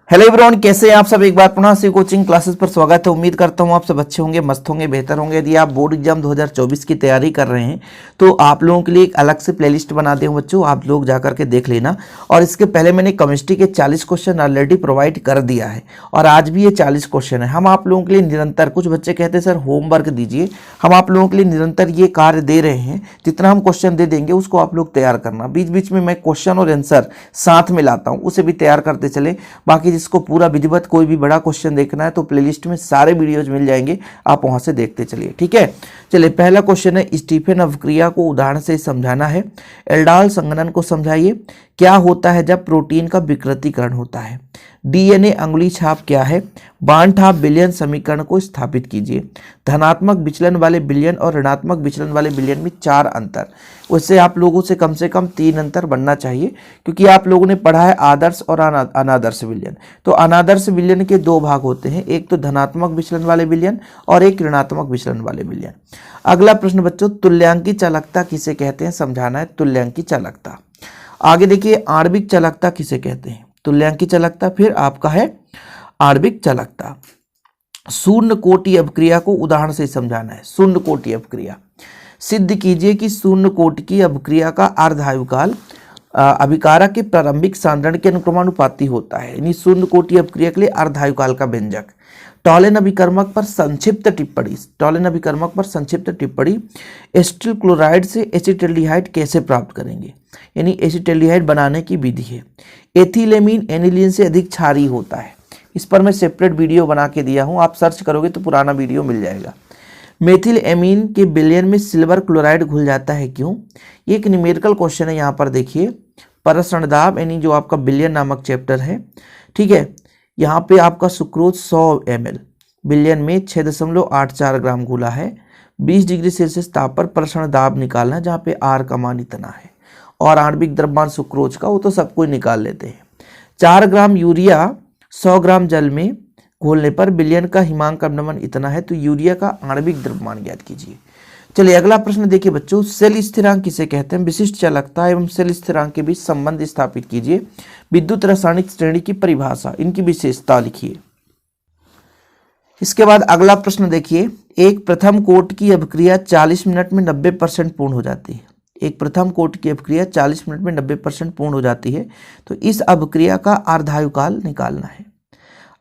Hello everyone, कैसे हैं आप सब। एक बार पुनः सी कोचिंग क्लासेस पर स्वागत है। उम्मीद करता हूं आप सब अच्छे होंगे, मस्त होंगे, बेहतर होंगे। यदि आप बोर्ड एग्जाम 2024 की तैयारी कर रहे हैं तो आप लोगों के लिए एक अलग से प्लेलिस्ट बना दिया हूं बच्चों, आप लोग जा करके देख लेना। और इसके पहले मैंने केमिस्ट्री के 40 क्वेश्चन ऑलरेडी प्रोवाइड कर दिया है और आज भी ये 40 क्वेश्चन है। हम आप लोगों के लिए निरंतर, कुछ बच्चे कहते हैं सर होमवर्क दीजिए, हम आप लोगों के लिए निरंतर ये कार्य दे रहे हैं। जितना हम क्वेश्चन दे देंगे उसको आप लोग तैयार करना। बीच बीच में मैं क्वेश्चन और आंसर साथ में लाता हूँ, उसे भी तैयार करते चले। बाकी जिसको पूरा विधिवत कोई भी बड़ा क्वेश्चन देखना है तो प्लेलिस्ट में सारे वीडियोज मिल जाएंगे, आप वहां से देखते चलिए। ठीक है, चलिए पहला क्वेश्चन है, स्टीफन अवक्रिया को उदाहरण से समझाना है। एल्डाल संघनन को समझाइए। क्या होता है जब प्रोटीन का विकृतीकरण होता है? डीएनए अंगुली छाप क्या है? बार्नठाप विलियन समीकरण को स्थापित कीजिए। धनात्मक विचलन वाले विलियन और ऋणात्मक विचलन वाले विलियन में 4 अंतर। उससे आप लोगों से कम 3 अंतर बनना चाहिए, क्योंकि आप लोगों ने पढ़ा है आदर्श और अनादर्श विलयन। तो अनादर्श विलयन के 2 भाग होते हैं, एक तो धनात्मक विचलन वाले विलयन और एक ऋणात्मक विचलन वाले विलयन। अगला प्रश्न बच्चों, तुल्यांकी चालकता किसे कहते हैं? समझाना है तुल्यांकी चालकता। आगे देखिए, आणविक चालकता किसे कहते हैं? तुल्यांकी चालकता, फिर आपका है आणविक चालकता। शून्य कोटि अपक्रिया को उदाहरण से समझाना है। शून्य कोटि अपक्रिया सिद्ध कीजिए कि शून्य कोटि की अपक्रिया का अर्धायुकाल अभिकारक के प्रारंभिक सांद्रण के अनुक्रमानुपाती होता है। यानी शून्य कोटि अपक्रिया के लिए अर्धायुकाल का व्यंजक। टॉलेन अभिकर्मक पर संक्षिप्त टिप्पणी। टॉलेन अभिकर्मक पर संक्षिप्त टिप्पणी। एसिटिल क्लोराइड से एसिटाल्डिहाइड कैसे प्राप्त करेंगे? यानी एसिटाल्डिहाइड बनाने की विधि है। एथिलेमीन एनिलीन से अधिक क्षारीय होता है। इस पर मैं सेपरेट वीडियो बना के दिया हूं, आप सर्च करोगे तो पुराना वीडियो मिल जाएगा। मेथिल एमीन के विलयन में सिल्वर क्लोराइड घुल जाता है, क्यों? ये एक न्यूमेरिकल क्वेश्चन है। यहाँ पर देखिए, परसरण दाब यानी जो आपका विलयन नामक चैप्टर है, ठीक है, यहाँ पे आपका सुक्रोज 100 ml विलयन में 6.84 ग्राम घुला है। 20 डिग्री सेल्सियस ताप पर परसरण दाब निकालना, जहाँ पे आर का मान इतना है। और आणविक द्रव्यमान सुक्रोज का वो तो सब कोई निकाल लेते हैं। 4 ग्राम यूरिया 100 ग्राम जल में घोलने पर विलयन का हिमांक अपनमन इतना है, तो यूरिया का आणविक द्रव्यमान ज्ञात कीजिए। चलिए अगला प्रश्न देखिए बच्चों, सेल स्थिरांक किसे कहते हैं? विशिष्ट चालकता एवं सेल स्थिरांक के बीच संबंध स्थापित कीजिए। विद्युत रासायनिक श्रेणी की परिभाषा, इनकी विशेषता लिखिए। इसके बाद अगला प्रश्न देखिए, एक प्रथम कोट की अपक्रिया 40 मिनट में 90% पूर्ण हो जाती है। एक प्रथम कोट की अपक्रिया 40 मिनट में 90% पूर्ण हो जाती है, तो इस अपक्रिया का अर्धायुकाल निकालना है।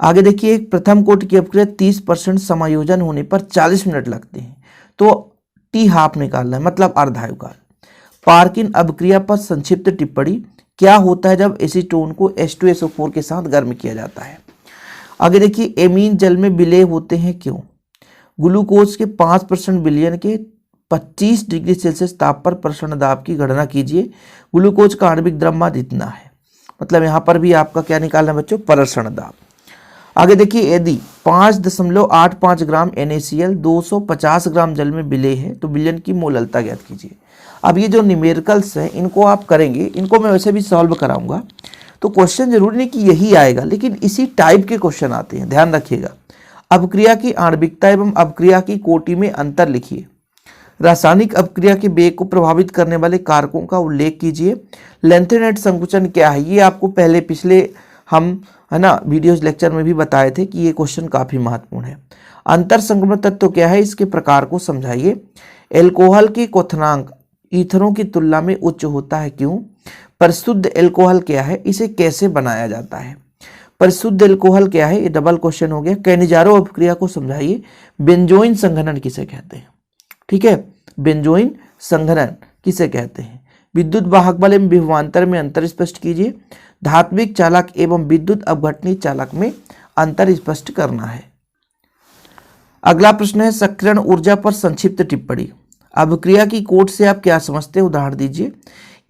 आगे देखिए, एक प्रथम कोट की अपक्रिया 30% समायोजन होने पर 40 मिनट लगते हैं, तो टी हाफ निकालना है, मतलब अर्धायुकाल। पार्किन अपक्रिया पर संक्षिप्त टिप्पणी। क्या होता है जब एसीटोन को H2SO4 के साथ गर्म किया जाता है? आगे देखिए, एमीन जल में विलय होते हैं, क्यों? ग्लूकोज के 5% विलयन के 25 डिग्री सेल्सियस ताप पर प्रसरण दाब की गणना कीजिए। ग्लूकोज का आणविक द्रव्यमान इतना है, मतलब यहाँ पर भी आपका क्या निकालना है बच्चों? प्रसरण दाब। आगे देखिए, यदि 5.85 ग्राम NaCl 250 ग्राम जल में विलय है तो विलयन की मोललता ज्ञात कीजिए। अब ये जो न्यूमेरिकल्स हैं इनको आप करेंगे, इनको मैं वैसे भी सॉल्व कराऊंगा, तो क्वेश्चन जरूरी नहीं कि यही आएगा, लेकिन इसी टाइप के क्वेश्चन आते हैं, ध्यान रखिएगा। अपक्रिया की आणविकता एवं अपक्रिया की कोटि में अंतर लिखिए। रासायनिक अपक्रिया के वेग को प्रभावित करने वाले कारकों का उल्लेख कीजिए। लेंथेनेट संकुचन क्या है? ये आपको पहले पिछले हम है ना वीडियोस लेक्चर में भी बताए थे कि ये क्वेश्चन काफी महत्वपूर्ण है। अंतर संक्रमण तत्व क्या है? इसके प्रकार को समझाइए। एल्कोहल की क्वथनांक ईथरों की तुलना में उच्च होता है, क्यों? परिशुद्ध एल्कोहल क्या है? इसे कैसे बनाया जाता है? परिशुद्ध एल्कोहल क्या है? ये डबल क्वेश्चन हो गया। कैनिजारो अपक्रिया को समझाइए। बेंजोइन संघनन किसे कहते हैं? ठीक है, बेंजोइन संघनन किसे कहते हैं? विद्युत वाहक बल एवं विभवांतर में अंतर स्पष्ट कीजिए। धात्विक चालक एवं विद्युत अपघटनी चालक में अंतर स्पष्ट करना है। अगला प्रश्न है, सक्रियण ऊर्जा पर संक्षिप्त टिप्पणी। अपक्रिया की कोट से आप क्या समझते हैं? उदाहरण दीजिए।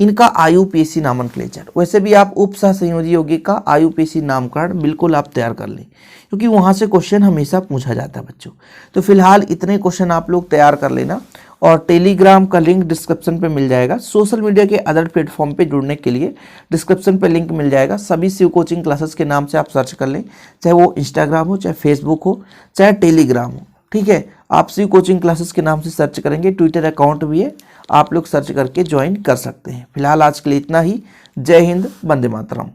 इनका आयुपेशी नामनक्लेचर, वैसे भी आप उप सहसंयोजी यौगिक का आयुपेशी नामकरण बिल्कुल आप तैयार कर लें, क्योंकि वहां से क्वेश्चन हमेशा पूछा जाता है बच्चों। तो फिलहाल इतने क्वेश्चन आप लोग तैयार कर लेना, और टेलीग्राम का लिंक डिस्क्रिप्शन पे मिल जाएगा। सोशल मीडिया के अदर प्लेटफॉर्म पे जुड़ने के लिए डिस्क्रिप्शन पे लिंक मिल जाएगा। सभी शिव कोचिंग क्लासेस के नाम से आप सर्च कर लें, चाहे वो इंस्टाग्राम हो, चाहे फेसबुक हो, चाहे टेलीग्राम हो। ठीक है, आप शिव कोचिंग क्लासेस के नाम से सर्च करेंगे, ट्विटर अकाउंट भी है, आप लोग सर्च करके ज्वाइन कर सकते हैं। फिलहाल आज के लिए इतना ही। जय हिंद, वंदे मातरम।